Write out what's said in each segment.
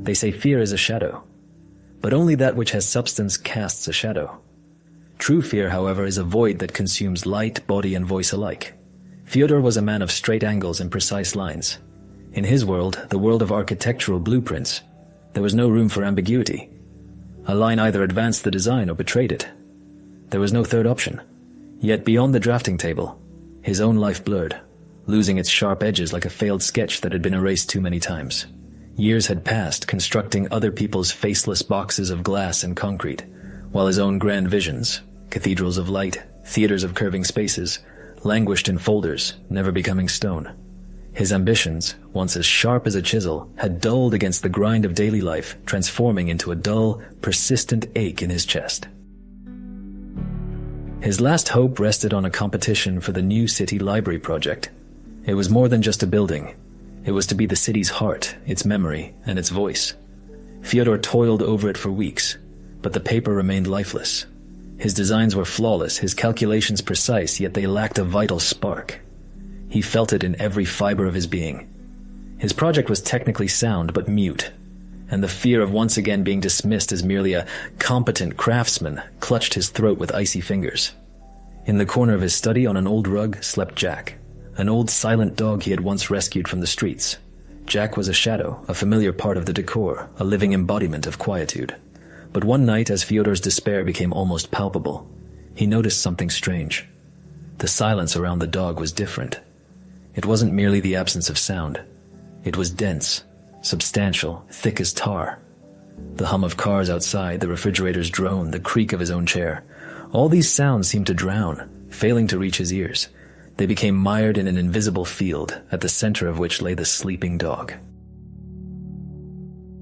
They say fear is a shadow, but only that which has substance casts a shadow. True fear, however, is a void that consumes light, body, and voice alike. Fedor was a man of straight angles and precise lines. In his world, the world of architectural blueprints, there was no room for ambiguity. A line either advanced the design or betrayed it. There was no third option. Yet beyond the drafting table, his own life blurred, losing its sharp edges like a failed sketch that had been erased too many times. Years had passed constructing other people's faceless boxes of glass and concrete, while his own grand visions, cathedrals of light, theaters of curving spaces, languished in folders, never becoming stone. His ambitions, once as sharp as a chisel, had dulled against the grind of daily life, transforming into a dull, persistent ache in his chest. His last hope rested on a competition for the new city library project. It was more than just a building. It was to be the city's heart, its memory, and its voice. Fedor toiled over it for weeks, but the paper remained lifeless. His designs were flawless, his calculations precise, yet they lacked a vital spark. He felt it in every fiber of his being. His project was technically sound but mute, and the fear of once again being dismissed as merely a competent craftsman clutched his throat with icy fingers. In the corner of his study on an old rug slept Jack, an old silent dog he had once rescued from the streets. Jack was a shadow, a familiar part of the decor, a living embodiment of quietude. But one night, as Fyodor's despair became almost palpable, he noticed something strange. The silence around the dog was different. It wasn't merely the absence of sound. It was dense, substantial, thick as tar. The hum of cars outside, the refrigerator's drone, the creak of his own chair. All these sounds seemed to drown, failing to reach his ears. They became mired in an invisible field, at the center of which lay the sleeping dog.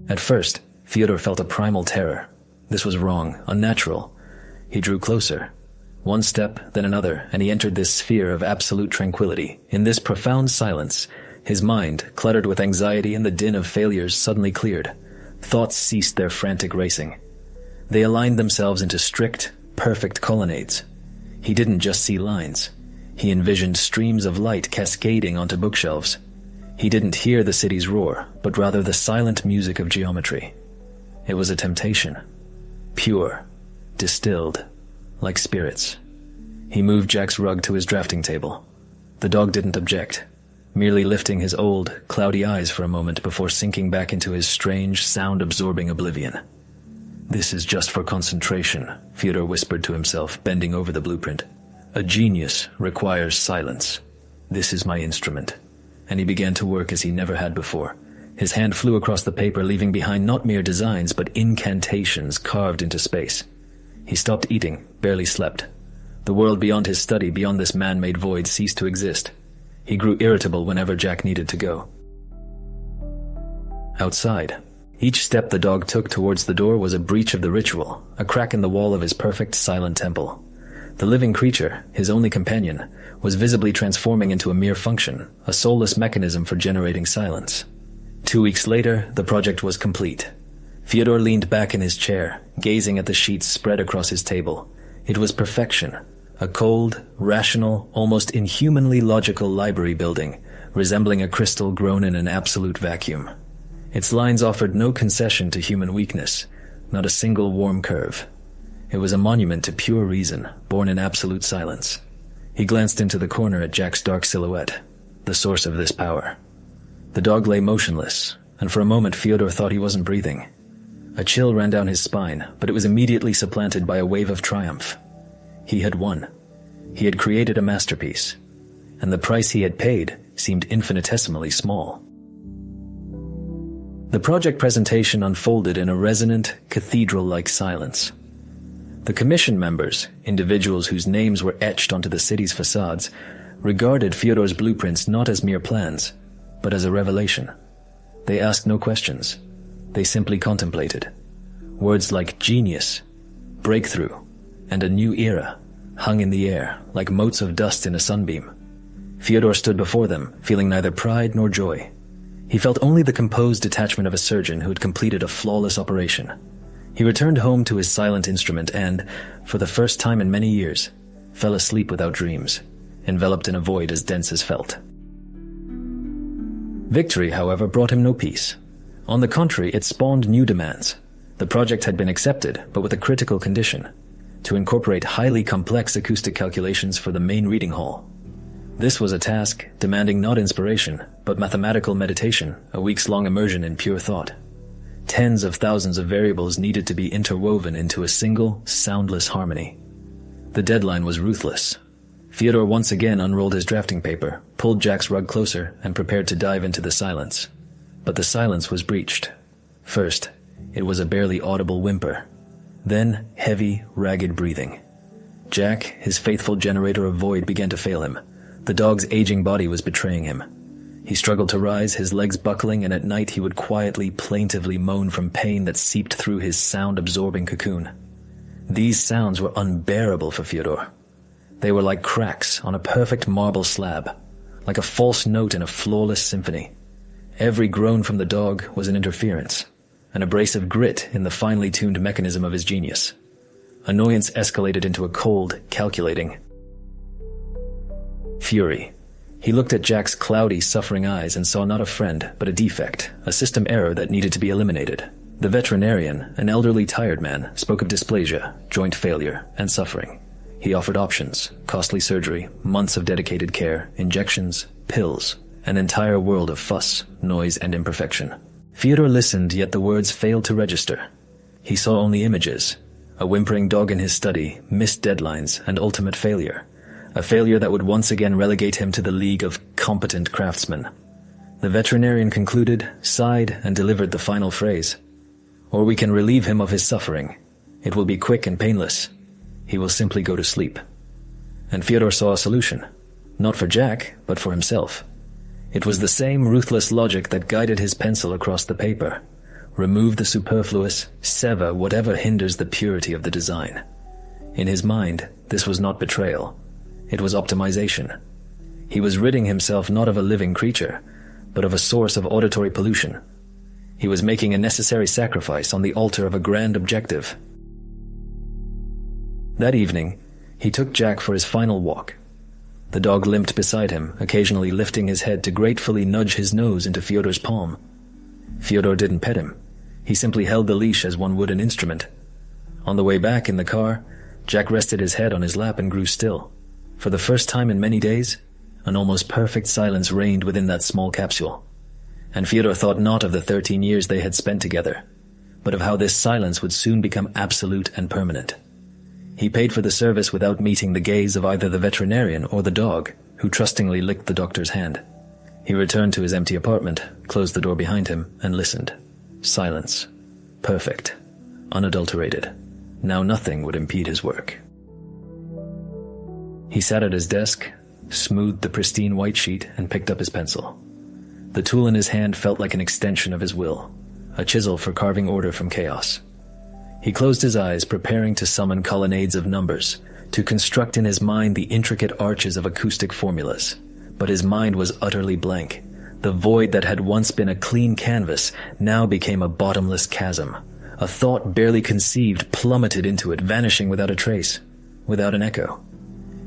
At first, Fedor felt a primal terror. This was wrong, unnatural. He drew closer. One step, then another, and he entered this sphere of absolute tranquility. In this profound silence, his mind, cluttered with anxiety and the din of failures, suddenly cleared. Thoughts ceased their frantic racing. They aligned themselves into strict, perfect colonnades. He didn't just see lines. He envisioned streams of light cascading onto bookshelves. He didn't hear the city's roar, but rather the silent music of geometry. It was a temptation. Pure, distilled, like spirits. He moved Jack's rug to his drafting table. The dog didn't object, merely lifting his old, cloudy eyes for a moment before sinking back into his strange, sound-absorbing oblivion. "This is just for concentration," Fedor whispered to himself, bending over the blueprint. "A genius requires silence. This is my instrument." And he began to work as he never had before. His hand flew across the paper, leaving behind not mere designs, but incantations carved into space. He stopped eating, barely slept. The world beyond his study, beyond this man-made void, ceased to exist. He grew irritable whenever Jack needed to go. Outside, each step the dog took towards the door was a breach of the ritual, a crack in the wall of his perfect, silent temple. The living creature, his only companion, was visibly transforming into a mere function, a soulless mechanism for generating silence. 2 weeks later, the project was complete. Fedor leaned back in his chair, gazing at the sheets spread across his table. It was perfection, a cold, rational, almost inhumanly logical library building, resembling a crystal grown in an absolute vacuum. Its lines offered no concession to human weakness, not a single warm curve. It was a monument to pure reason, born in absolute silence. He glanced into the corner at Jack's dark silhouette, the source of this power. The dog lay motionless, and for a moment Fedor thought he wasn't breathing. A chill ran down his spine, but it was immediately supplanted by a wave of triumph. He had won. He had created a masterpiece, and the price he had paid seemed infinitesimally small. The project presentation unfolded in a resonant, cathedral-like silence. The commission members, individuals whose names were etched onto the city's facades, regarded Fyodor's blueprints not as mere plans, but as a revelation. They asked no questions. They simply contemplated. Words like genius, breakthrough, and a new era hung in the air like motes of dust in a sunbeam. Fedor stood before them, feeling neither pride nor joy. He felt only the composed detachment of a surgeon who had completed a flawless operation. He returned home to his silent instrument and, for the first time in many years, fell asleep without dreams, enveloped in a void as dense as felt. Victory, however, brought him no peace. On the contrary, it spawned new demands. The project had been accepted, but with a critical condition: to incorporate highly complex acoustic calculations for the main reading hall. This was a task demanding not inspiration, but mathematical meditation, a weeks-long immersion in pure thought. Tens of thousands of variables needed to be interwoven into a single, soundless harmony. The deadline was ruthless. Fedor once again unrolled his drafting paper, pulled Jack's rug closer, and prepared to dive into the silence. But the silence was breached. First, it was a barely audible whimper. Then, heavy, ragged breathing. Jack, his faithful generator of void, began to fail him. The dog's aging body was betraying him. He struggled to rise, his legs buckling, and at night he would quietly, plaintively moan from pain that seeped through his sound-absorbing cocoon. These sounds were unbearable for Fedor. They were like cracks on a perfect marble slab, like a false note in a flawless symphony. Every groan from the dog was an interference, an abrasive grit in the finely tuned mechanism of his genius. Annoyance escalated into a cold, calculating fury. He looked at Jack's cloudy, suffering eyes and saw not a friend, but a defect, a system error that needed to be eliminated. The veterinarian, an elderly, tired man, spoke of dysplasia, joint failure, and suffering. He offered options: costly surgery, months of dedicated care, injections, pills, an entire world of fuss, noise, and imperfection. Fedor listened, yet the words failed to register. He saw only images: a whimpering dog in his study, missed deadlines, and ultimate failure. A failure that would once again relegate him to the league of competent craftsmen. The veterinarian concluded, sighed, and delivered the final phrase: "Or we can relieve him of his suffering. It will be quick and painless. He will simply go to sleep." And Fedor saw a solution. Not for Jack, but for himself. It was the same ruthless logic that guided his pencil across the paper. Remove the superfluous, sever whatever hinders the purity of the design. In his mind, this was not betrayal. It was optimization. He was ridding himself not of a living creature, but of a source of auditory pollution. He was making a necessary sacrifice on the altar of a grand objective. That evening, he took Jack for his final walk. The dog limped beside him, occasionally lifting his head to gratefully nudge his nose into Fyodor's palm. Fedor didn't pet him. He simply held the leash as one would an instrument. On the way back in the car, Jack rested his head on his lap and grew still. For the first time in many days, an almost perfect silence reigned within that small capsule. And Fedor thought not of the 13 years they had spent together, but of how this silence would soon become absolute and permanent. He paid for the service without meeting the gaze of either the veterinarian or the dog, who trustingly licked the doctor's hand. He returned to his empty apartment, closed the door behind him, and listened. Silence. Perfect. Unadulterated. Now nothing would impede his work. He sat at his desk, smoothed the pristine white sheet, and picked up his pencil. The tool in his hand felt like an extension of his will, a chisel for carving order from chaos. He closed his eyes, preparing to summon colonnades of numbers, to construct in his mind the intricate arches of acoustic formulas. But his mind was utterly blank. The void that had once been a clean canvas now became a bottomless chasm. A thought barely conceived plummeted into it, vanishing without a trace, without an echo.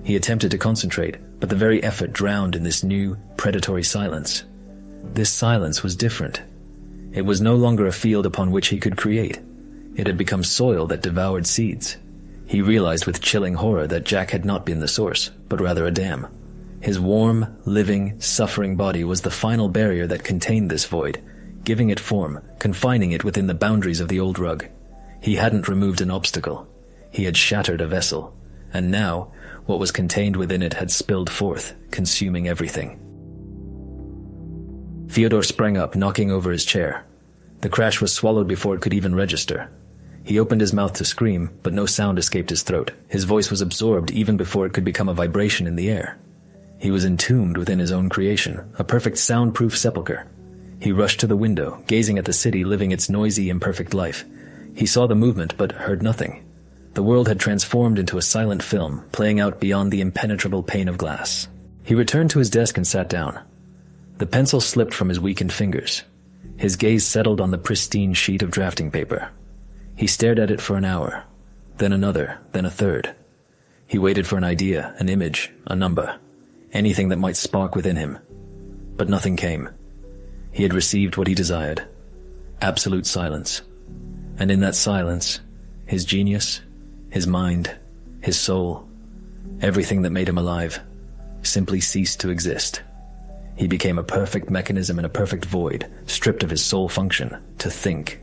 He attempted to concentrate, but the very effort drowned in this new, predatory silence. This silence was different. It was no longer a field upon which he could create. It had become soil that devoured seeds. He realized with chilling horror that Jack had not been the source, but rather a dam. His warm, living, suffering body was the final barrier that contained this void, giving it form, confining it within the boundaries of the old rug. He hadn't removed an obstacle. He had shattered a vessel, and now, what was contained within it had spilled forth, consuming everything. Fedor sprang up, knocking over his chair. The crash was swallowed before it could even register. He opened his mouth to scream, but no sound escaped his throat. His voice was absorbed even before it could become a vibration in the air. He was entombed within his own creation, a perfect soundproof sepulcher. He rushed to the window, gazing at the city living its noisy, imperfect life. He saw the movement, but heard nothing. The world had transformed into a silent film, playing out beyond the impenetrable pane of glass. He returned to his desk and sat down. The pencil slipped from his weakened fingers. His gaze settled on the pristine sheet of drafting paper. He stared at it for an hour, then another, then a third. He waited for an idea, an image, a number, anything that might spark within him. But nothing came. He had received what he desired. absolute silence. And in that silence, his genius, his mind, his soul, everything that made him alive, simply ceased to exist. He became a perfect mechanism in a perfect void, stripped of his sole function, to think